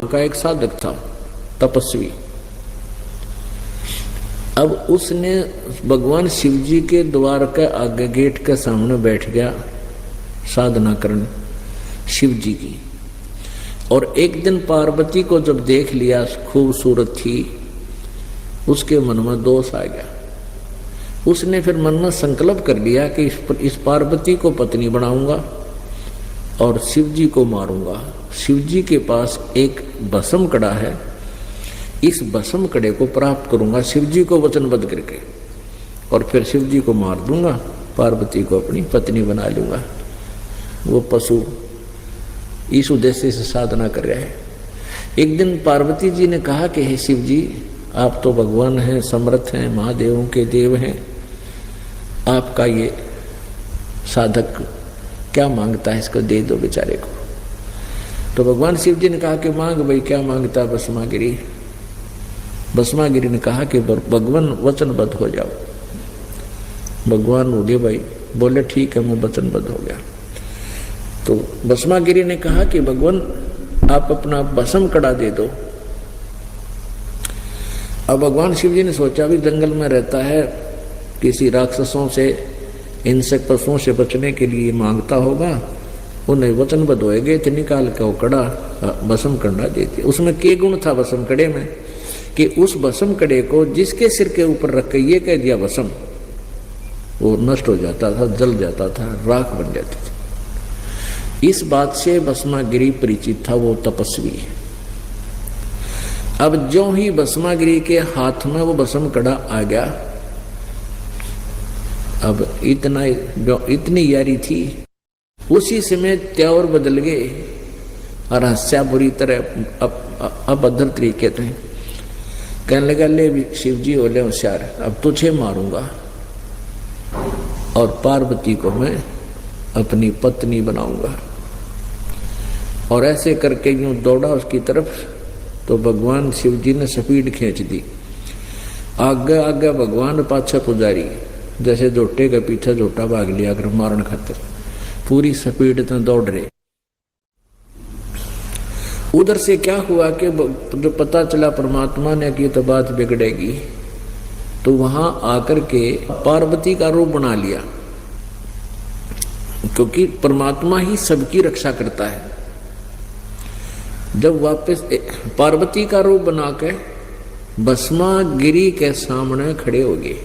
का एक साधक था, तपस्वी। अब उसने भगवान शिव जी के द्वार के आगे गेट के सामने बैठ गया साधना करने शिव जी की। और एक दिन पार्वती को जब देख लिया खूबसूरत थी, उसके मन में दोष आ गया। उसने फिर मन में संकल्प कर लिया कि इस पार्वती को पत्नी बनाऊंगा और शिव जी को मारूंगा। शिव जी के पास एक भस्म कड़ा है, इस भस्म कड़े को प्राप्त करूंगा शिव जी को वचनबद्ध करके, और फिर शिव जी को मार दूंगा, पार्वती को अपनी पत्नी बना लूंगा। वो पशु इस उद्देश्य से साधना कर रहा है। एक दिन पार्वती जी ने कहा कि हे शिव जी, आप तो भगवान हैं, समर्थ हैं, महादेवों के देव हैं, आपका ये साधक क्या मांगता है, इसको दे दो बेचारे को। तो भगवान शिव जी ने कहा कि मांग भाई, क्या मांगता है भस्मागिरी। भस्मागिरी ने कहा कि भगवान वचनबद्ध हो जाओ। भगवान बोले भाई, बोले ठीक है मैं वचनबद्ध हो गया। तो भस्मागिरी ने कहा कि भगवान आप अपना भस्म कड़ा दे दो। अब भगवान शिव जी ने सोचा भी जंगल में रहता है, किसी राक्षसों से, हिंसक पशुओं से बचने के लिए मांगता होगा, उन्हें वचनबद्ध होएगे तो निकाल के वो कड़ा भस्म कड़ा देती। उसमें के गुण था भस्म कड़े में कि उस भस्म कड़े को जिसके सिर के ऊपर रख के ये कह दिया भस्म, वो नष्ट हो जाता था, जल जाता था, राख बन जाती थी। इस बात से भस्मागिरी परिचित था, वो तपस्वी। अब जो ही भस्मागिरी के हाथ में वो भस्म कड़ा आ गया, अब इतनी यारी थी, उसी समय त्योर बदल गए और हंसा बुरी तरह अभद्र तरीके से। कहने लगा, ले शिव जी बोले होशियार, अब तुझे मारूंगा और पार्वती को मैं अपनी पत्नी बनाऊंगा। और ऐसे करके यूं दौड़ा उसकी तरफ, तो भगवान शिव जी ने स्पीड खींच दी। आगे आगे भगवान, पाछा पुजारी, जैसे जोटे के पीछे जोटा भाग लिया अगर मारन खातिर, पूरी स्पीड से दौड़ रहे। उधर से क्या हुआ कि जो पता चला परमात्मा ने कि तो बात बिगड़ेगी, तो वहां आकर के पार्वती का रूप बना लिया, क्योंकि परमात्मा ही सबकी रक्षा करता है। जब वापस पार्वती का रूप बना के भस्मागिरी के सामने खड़े हो गए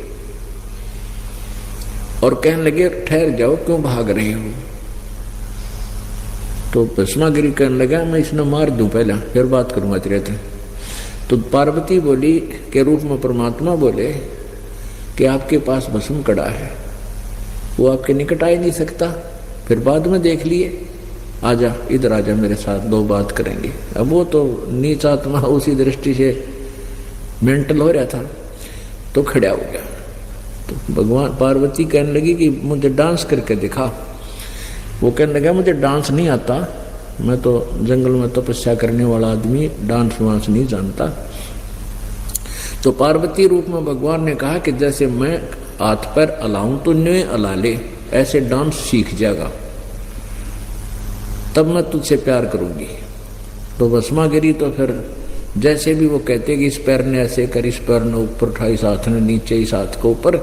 और कहने लगे, ठहर जाओ, क्यों भाग रहे हो। तो भस्मागिरी कहने लगा, मैं इसने मार दूं पहले, फिर बात करूंगा तेरे से। तो पार्वती बोली के रूप में परमात्मा बोले कि आपके पास भस्म कड़ा है, वो आपके निकट आ ही नहीं सकता, फिर बाद में देख लिए, आजा इधर आजा मेरे साथ, दो बात करेंगे। अब वो तो नीच आत्मा उसी दृष्टि से मेंटल हो रहा था, तो खड़ा हो गया। तो भगवान पार्वती कहने लगी कि मुझे डांस करके दिखा। वो कहने लगा, मुझे डांस नहीं आता, मैं तो जंगल में तपस्या करने वाला आदमी, डांस वांस नहीं जानता। तो पार्वती रूप में भगवान ने कहा कि जैसे मैं हाथ पैर अलाऊं तो न्यों अला ले, ऐसे डांस सीख जाएगा, तब मैं तुझसे प्यार करूंगी। तो भस्मागिरी तो फिर जैसे भी वो कहते कि इस पैर ने ऐसे कर, इस पैर ने ऊपर उठा, इस हाथ ने नीचे, इस हाथ को ऊपर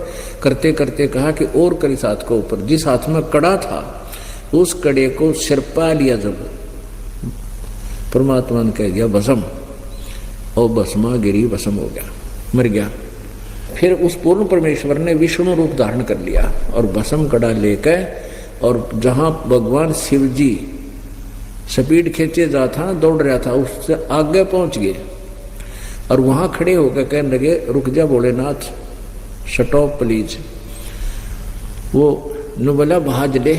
करते करते कहा कि और कर इस हाथ को ऊपर। जिस हाथ में कड़ा था उस कड़े को सिर पा लिया, जब परमात्मा ने कह दिया भस्म, और भस्मागिरी भस्म हो गया, मर गया। फिर उस पूर्ण परमेश्वर ने विष्णु रूप धारण कर लिया और भस्म कड़ा लेकर, और जहां भगवान शिव जी स्पीड खींचे जा था, दौड़ रहा था, उससे आगे पहुंच गए और वहां खड़े होकर कहने लगे, रुक जा भोलेनाथ, स्टॉप प्लीज। वो न बोला भाज ले।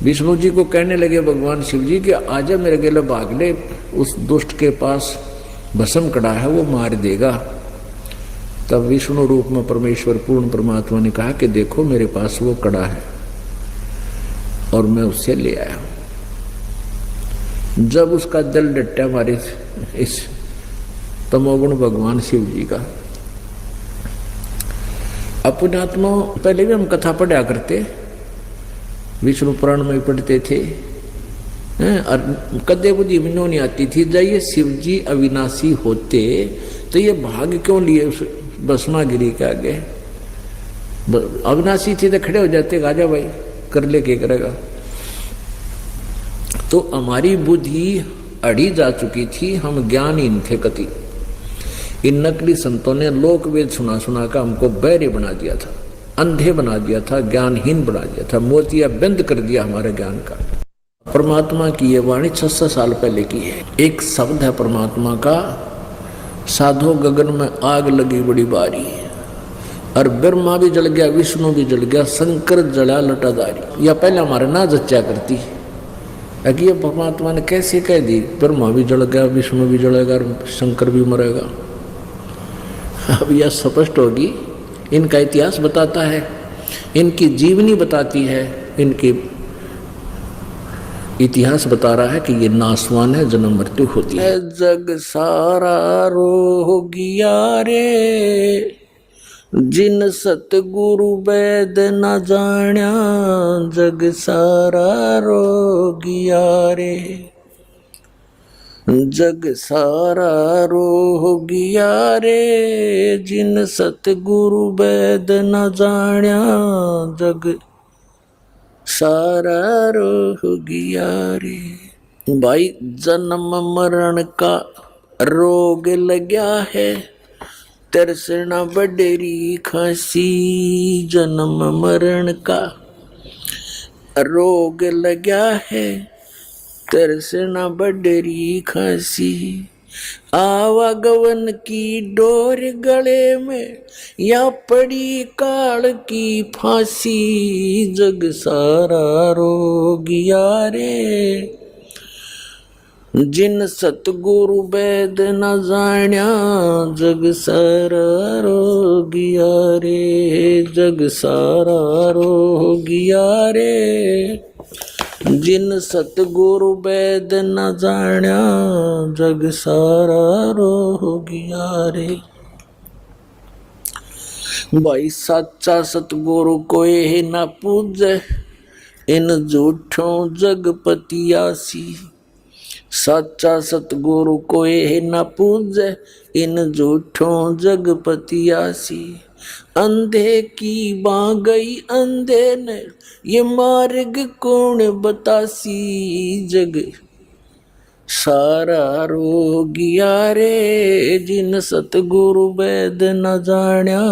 विष्णु जी को कहने लगे भगवान शिव जी कि आजा मेरे गेले भाग ले, उस दुष्ट के पास भस्म कड़ा है, वो मार देगा। तब विष्णु रूप में परमेश्वर पूर्ण परमात्मा ने कहा कि देखो मेरे पास वो कड़ा है और मैं उससे ले आया। जब उसका दिल डट्टा हमारे इस तमोगुण भगवान शिव जी का, अपने आत्मा, पहले भी हम कथा पढ़ा करते, विष्णु पुराण में पढ़ते थे और कदे बुद्धि में नहीं आती थी। जब ये शिव जी अविनाशी होते तो ये भाग क्यों लिए उस भस्मागिरी के आगे? अविनाशी थे तो खड़े हो जाते, आजा भाई कर ले, क्या करेगा। तो हमारी बुद्धि अड़ी जा चुकी थी, हम ज्ञानहीन थे कति। इन नकली संतों ने लोक वेद सुना सुना कर हमको बहरे बना दिया था, अंधे बना दिया था, ज्ञानहीन बना दिया था, मोतिया बंद कर दिया हमारे ज्ञान का। परमात्मा की ये वाणी 600 साल पहले की है। एक शब्द है परमात्मा का, साधो गगन में आग लगी बड़ी बारी, और ब्रह्मा भी जल गया, विष्णु भी जल गया, शंकर जला लटादारी। या पहले हमारे ना जच्चा करती है कि ये परमात्मा ने कैसे कह दी, ब्रह्मा भी जल गया, विष्णु भी जलेगा, शंकर भी मरेगा। अब यह स्पष्ट होगी, इनका इतिहास बताता है, इनकी जीवनी बताती है, इनकी इतिहास बता रहा है कि ये नासवान है, जन्म मृत्यु होती है। जग सारा रोगिया रे, जिन सतगुरु वैद न जाण्या, जग सारा रोगिया रे, जग सारा रोगिया रे, जिन सतगुरु वैद न जाण्या, जग सारा रोगिया रे। भाई जन्म मरण का रोग लग्या है, तरसना बडेरी खांसी, जन्म मरण का रोग लग्या है, तरसना बडेरी खांसी। आवागवन की डोर गले में, या पड़ी काल की फांसी, जग सारा रोगिया रे, जिन सतगुरु वैद न जाण्या, जग सारा रोगिया रे, जग सारा रोगिया रे, जिन सतगुरु वैद न जाण्या, जग सारा रोगिया रे। भाई सच्चा सतगुरु कोई न पूजे, इन झूठों जगपतियासी। सच्चा सतगुरु कोई न पूजे, इन झूठों जगपतियासी। अंधे की बां गई अंधे ने, ये मार्ग कौन बतासी, जग सारा रोगिया रे, जिन सतगुरु वैद न जाण्या,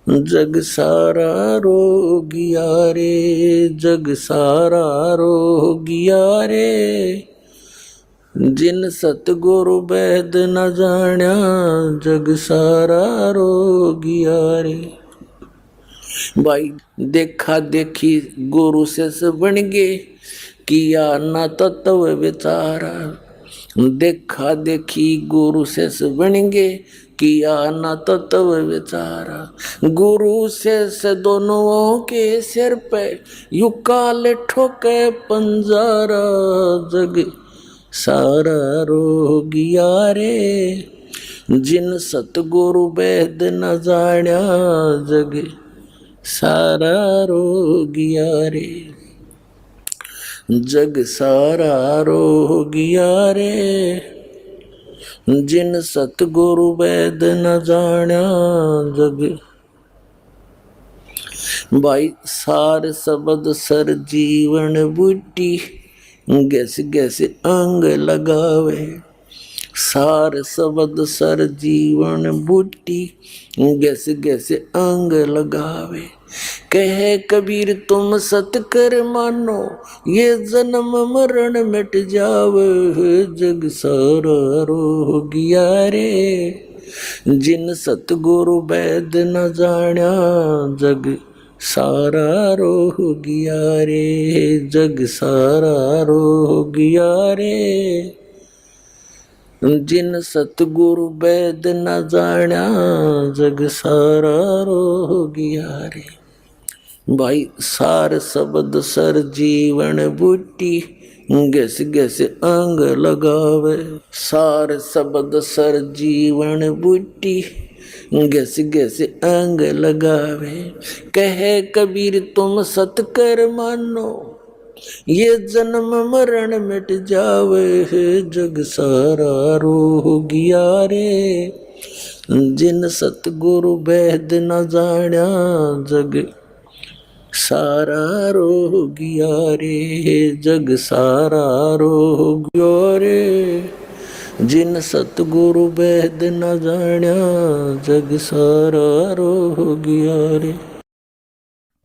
जग सारा रोगिया रे, जग सारा रोगिया रे, जिन सतगुरु वैद न जाण्या, जग सारा रोगिया रे। भाई देखा देखी गुरु से बन गे, किया न तत्व विचारा। देखा देखी गुरु से बन गे, किया न तत्व विचारा। गुरु से दोनों के सिर पे, यू काल ठोके पंजारा, जग सारा रोगिया रे, जिन सतगुरु वैद न जाण्या, जग सारा रोगिया रे, जग सारा रोगिया रे, जिन सतगुरु वैद न जाण्या, जग। भाई सार शब्द सर जीवन बूटी, गैस गैस अंग लगावे। सार शब्द सर जीवन बूटी, गैस गैस अंग लगावे। कहे कबीर तुम सत कर मानो, ये जन्म मरण मिट जावे, जग सारा रोगिया रे, जिन सतगुरु वैद न जाण्या, जग सारा रोगिया रे, जग सारा रोगिया रे, जिन सतगुरु वैद न जाण्या, जग सारा रोगिया रे। भाई सार शब्द सर जीवन बूटी, गैस गैस अंग लगावे। सार शब्द सर जीवन बूटी, गैस गैस अंग लगावे। कहे कबीर तुम सत कर मानो, ये जन्म मरण मिट जावे है, जग सारा रोह गया रे। जिन सतगुरु भेद न जाण्या, जग सारा रोह गया रे। जग सारा रोह गया रे। जिन सतगुरु भेद न जाण्या, जग सारा रोह गया रे।